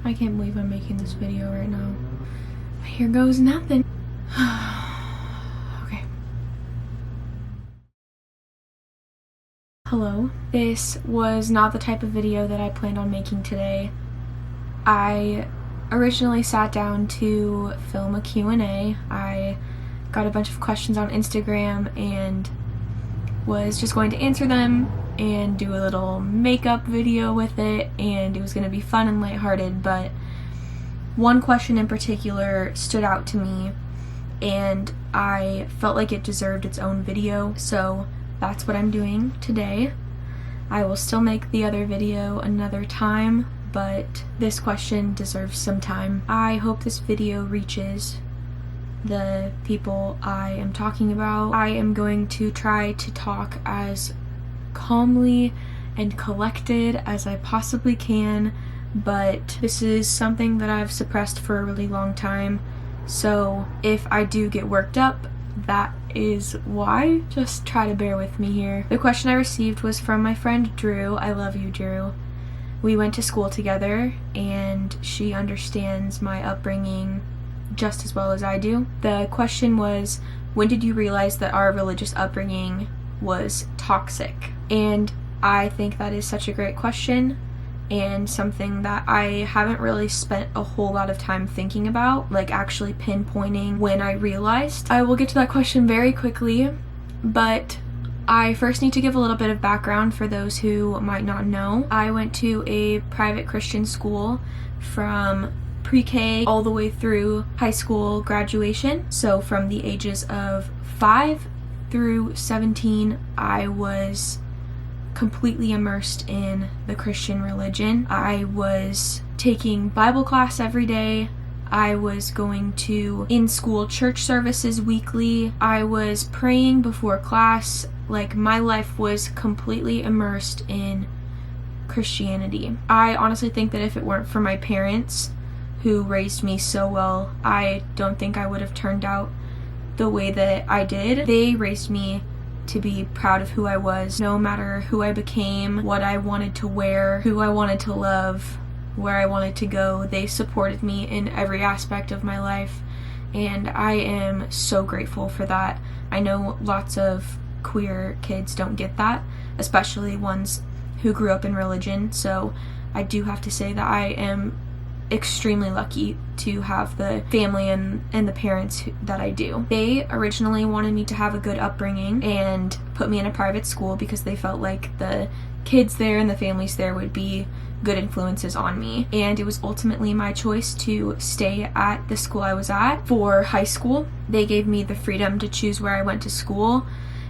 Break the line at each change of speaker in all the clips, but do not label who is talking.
I can't believe I'm making this video right now. Here goes nothing. Okay. Hello. This was not the type of video that I planned on making today. I originally sat down to film a Q&A. I got a bunch of questions on Instagram and was just going to answer them and do a little makeup video with it, and it was going to be fun and lighthearted, but one question in particular stood out to me and I felt like it deserved its own video, so that's what I'm doing today. I will still make the other video another time, but this question deserves some time. I hope this video reaches the people I am talking about. I am going to try to talk as calmly and collected as I possibly can, but this is something that I've suppressed for a really long time, so if I do get worked up, that is why. Just try to bear with me here. The question I received was from my friend Drew. I love you, Drew. We went to school together and she understands my upbringing just as well as I do. The question was, when did you realize that our religious upbringing was toxic? And I think that is such a great question and something that I haven't really spent a whole lot of time thinking about, like actually pinpointing when I realized. I will get to that question very quickly, but I first need to give a little bit of background for those who might not know. I went to a private Christian school from pre-K all the way through high school graduation. So from the ages of 5 through 17, I was completely immersed in the Christian religion. I was taking Bible class every day. I was going to in-school church services weekly. I was praying before class. Like, my life was completely immersed in Christianity. I honestly think that if it weren't for my parents, who raised me so well, I don't think I would have turned out the way that I did. They raised me to be proud of who I was, no matter who I became, what I wanted to wear, who I wanted to love, where I wanted to go. They supported me in every aspect of my life, and I am so grateful for that. I know lots of queer kids don't get that, especially ones who grew up in religion, so I do have to say that I am extremely lucky to have the family and the parents that I do. They originally wanted me to have a good upbringing and put me in a private school because they felt like the kids there and the families there would be good influences on me, and it was ultimately my choice to stay at the school I was at for high school. They gave me the freedom to choose where I went to school,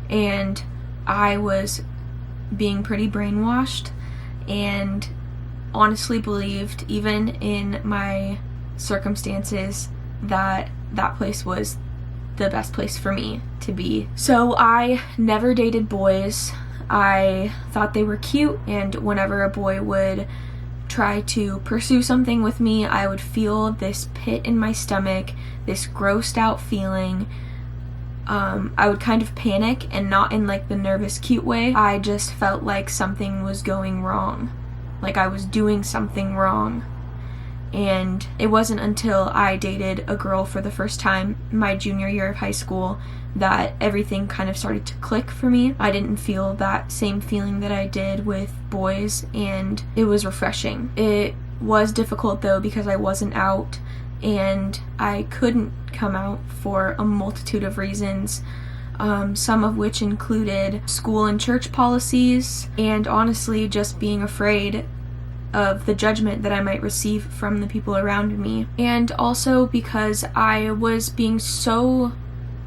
and I was being pretty brainwashed and honestly believed, even in my circumstances, that that place was the best place for me to be. So I never dated boys. I thought they were cute, and whenever a boy would try to pursue something with me, I would feel this pit in my stomach, this grossed out feeling. I would kind of panic, and not in like the nervous cute way. I just felt like something was going wrong. Like I was doing something wrong. And it wasn't until I dated a girl for the first time my junior year of high school that everything kind of started to click for me. I didn't feel that same feeling that I did with boys, and it was refreshing. It was difficult though because I wasn't out, and I couldn't come out for a multitude of reasons. Some of which included school and church policies, and honestly just being afraid of the judgment that I might receive from the people around me. And also because I was being so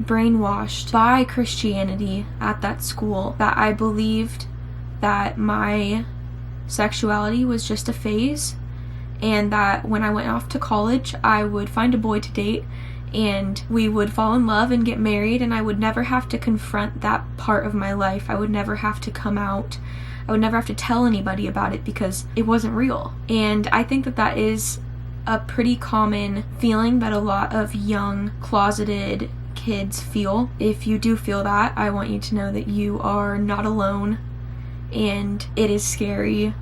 brainwashed by Christianity at that school that I believed that my sexuality was just a phase, and that when I went off to college I would find a boy to date and we would fall in love and get married, and I would never have to confront that part of my life. I would never have to come out. I would never have to tell anybody about it because it wasn't real. And I think that that is a pretty common feeling that a lot of young, closeted kids feel. If you do feel that, I want you to know that you are not alone, and it is scary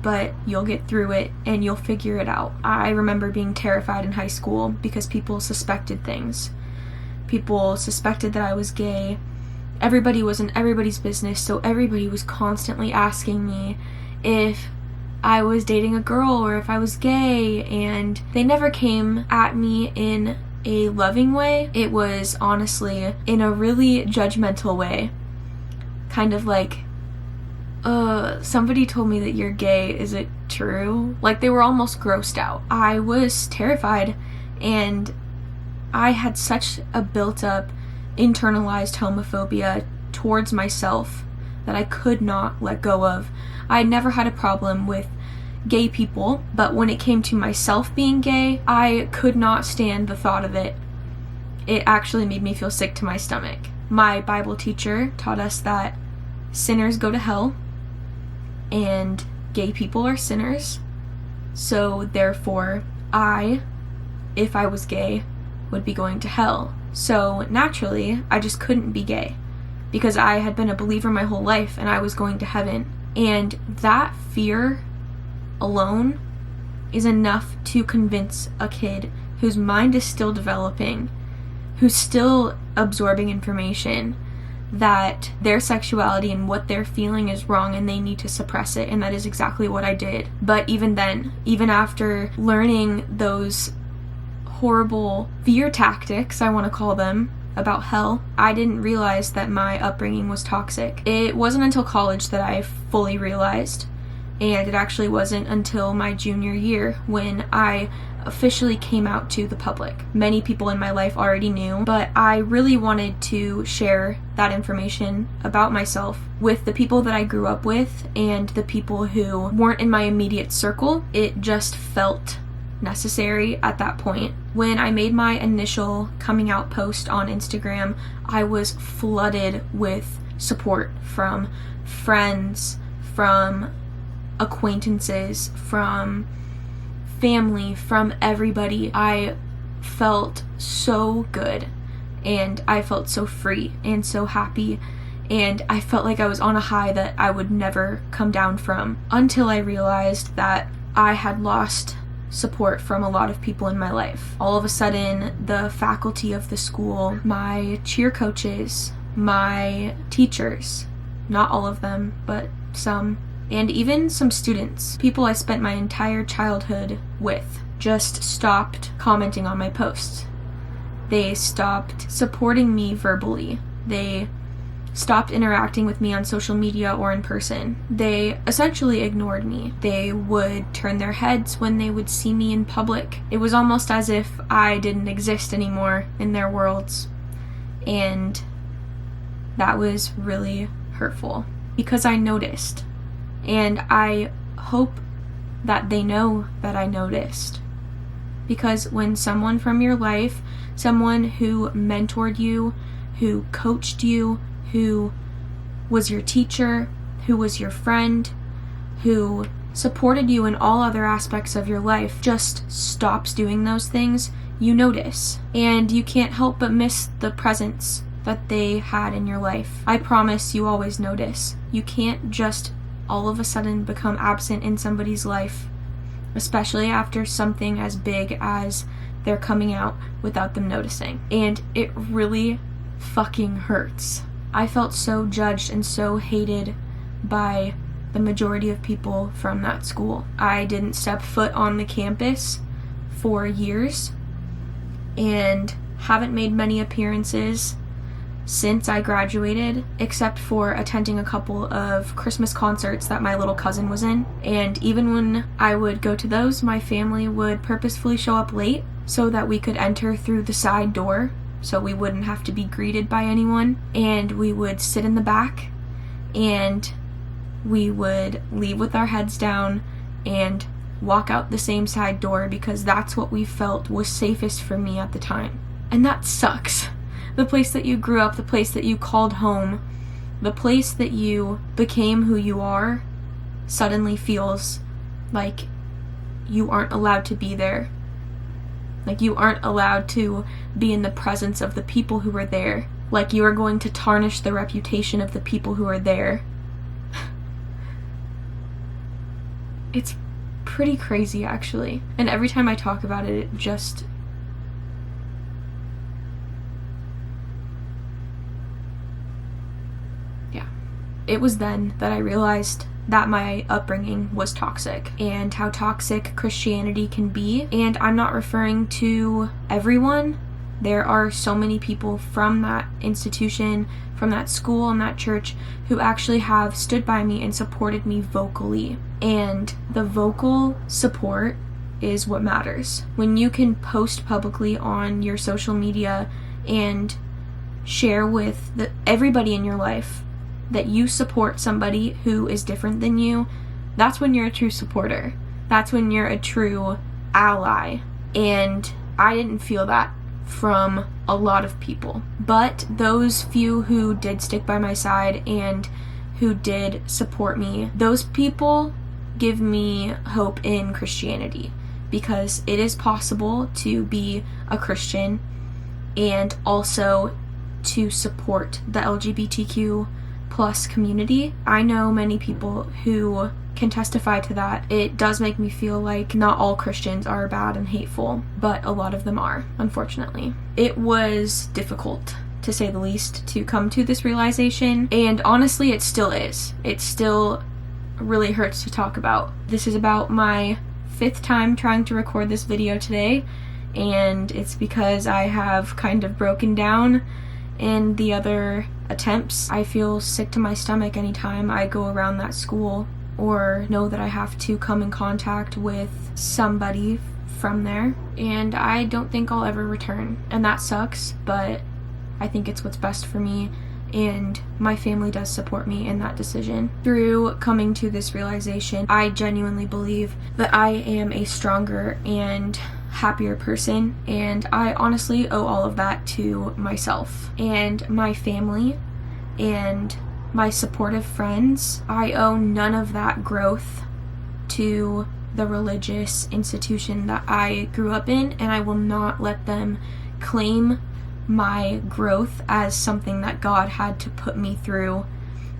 but you'll get through it and you'll figure it out. I remember being terrified in high school because people suspected things. People suspected that I was gay. Everybody was in everybody's business, so everybody was constantly asking me if I was dating a girl or if I was gay, and they never came at me in a loving way. It was honestly in a really judgmental way. Kind of like, somebody told me that you're gay, is it true? Like, they were almost grossed out. I was terrified, and I had such a built-up, internalized homophobia towards myself that I could not let go of. I never had a problem with gay people, but when it came to myself being gay, I could not stand the thought of it. It actually made me feel sick to my stomach. My Bible teacher taught us that sinners go to hell, and gay people are sinners. So therefore, if I was gay, would be going to hell. So naturally, I just couldn't be gay because I had been a believer my whole life and I was going to heaven. And that fear alone is enough to convince a kid whose mind is still developing, who's still absorbing information, that their sexuality and what they're feeling is wrong and they need to suppress it. And that is exactly what I did. But even then, even after learning those horrible fear tactics, I want to call them, about hell, I didn't realize that my upbringing was toxic. It wasn't until college that I fully realized, and it actually wasn't until my junior year when I officially came out to the public. Many people in my life already knew, but I really wanted to share that information about myself with the people that I grew up with and the people who weren't in my immediate circle. It just felt necessary at that point. When I made my initial coming out post on Instagram, I was flooded with support from friends, from acquaintances, from family, from everybody. I felt so good, and I felt so free and so happy, and I felt like I was on a high that I would never come down from, until I realized that I had lost support from a lot of people in my life. All of a sudden, the faculty of the school, my cheer coaches, my teachers, not all of them, but some, and even some students, people I spent my entire childhood with, just stopped commenting on my posts. They stopped supporting me verbally. They stopped interacting with me on social media or in person. They essentially ignored me. They would turn their heads when they would see me in public. It was almost as if I didn't exist anymore in their worlds. And that was really hurtful because I noticed. And I hope that they know that I noticed. Because when someone from your life, someone who mentored you, who coached you, who was your teacher, who was your friend, who supported you in all other aspects of your life, just stops doing those things, you notice. And you can't help but miss the presence that they had in your life. I promise you always notice. You can't just all of a sudden become absent in somebody's life, especially after something as big as their coming out, without them noticing. And it really fucking hurts. I felt so judged and so hated by the majority of people from that school. I didn't step foot on the campus for years and haven't made many appearances since I graduated, except for attending a couple of Christmas concerts that my little cousin was in. And even when I would go to those, my family would purposefully show up late so that we could enter through the side door, so we wouldn't have to be greeted by anyone. And we would sit in the back, and we would leave with our heads down and walk out the same side door because that's what we felt was safest for me at the time. And that sucks. The place that you grew up, the place that you called home, the place that you became who you are, suddenly feels like you aren't allowed to be there. Like you aren't allowed to be in the presence of the people who are there. Like you are going to tarnish the reputation of the people who are there. It's pretty crazy, actually. And every time I talk about it, it was then that I realized that my upbringing was toxic and how toxic Christianity can be. And I'm not referring to everyone. There are so many people from that institution, from that school and that church who actually have stood by me and supported me vocally. And the vocal support is what matters. When you can post publicly on your social media and share with everybody in your life that you support somebody who is different than you, that's when you're a true supporter. That's when you're a true ally. And I didn't feel that from a lot of people. But those few who did stick by my side and who did support me, those people give me hope in Christianity, because it is possible to be a Christian and also to support the LGBTQ plus community. I know many people who can testify to that. It does make me feel like not all Christians are bad and hateful, but a lot of them are, unfortunately. It was difficult, to say the least, to come to this realization, and honestly, it still is. It still really hurts to talk about. This is about my 5th time trying to record this video today, and it's because I have kind of broken down in the other attempts. I feel sick to my stomach anytime I go around that school or know that I have to come in contact with somebody from there, and I don't think I'll ever return, and that sucks, but I think it's what's best for me, and my family does support me in that decision. Through coming to this realization, I genuinely believe that I am a stronger and happier person, and I honestly owe all of that to myself and my family and my supportive friends. I owe none of that growth to the religious institution that I grew up in, and I will not let them claim my growth as something that God had to put me through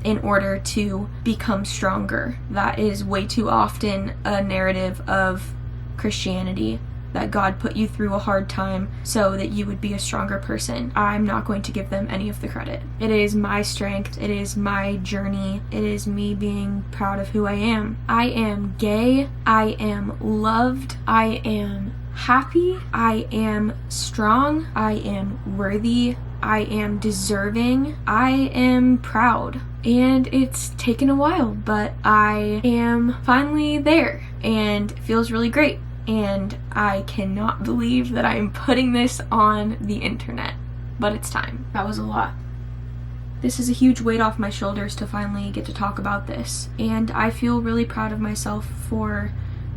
in order to become stronger. That is way too often a narrative of Christianity, that God put you through a hard time so that you would be a stronger person. I'm not going to give them any of the credit. It is my strength. It is my journey. It is me being proud of who I am. I am gay. I am loved. I am happy. I am strong. I am worthy. I am deserving. I am proud. And it's taken a while, but I am finally there, and it feels really great. And I cannot believe that I am putting this on the internet, but it's time. That was a lot. This is a huge weight off my shoulders to finally get to talk about this, and I feel really proud of myself for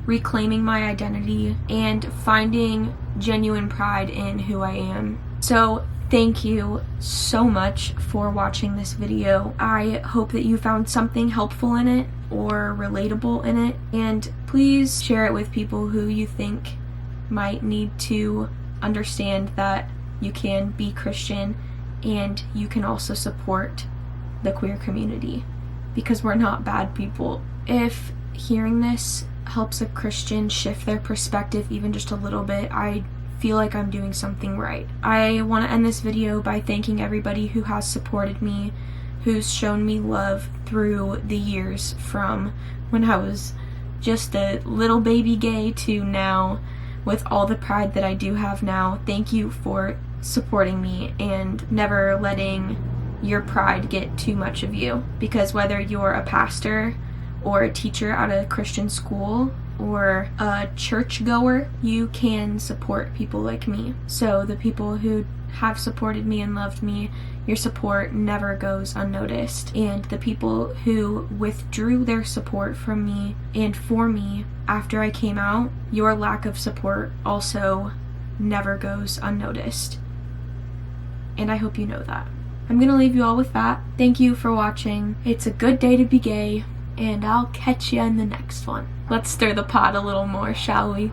reclaiming my identity and finding genuine pride in who I am. So thank you so much for watching this video. I hope that you found something helpful in it or relatable in it, and please share it with people who you think might need to understand that you can be Christian and you can also support the queer community, because we're not bad people. If hearing this helps a Christian shift their perspective even just a little bit, I feel like I'm doing something right. I want to end this video by thanking everybody who has supported me, who's shown me love through the years, from when I was just a little baby gay to now with all the pride that I do have now. Thank you for supporting me and never letting your pride get too much of you, because whether you're a pastor or a teacher at a Christian school or a churchgoer, you can support people like me. So the people who have supported me and loved me, your support never goes unnoticed. And the people who withdrew their support from me and for me after I came out, your lack of support also never goes unnoticed. And I hope you know that. I'm gonna leave you all with that. Thank you for watching. It's a good day to be gay, and I'll catch you in the next one. Let's stir the pot a little more, shall we?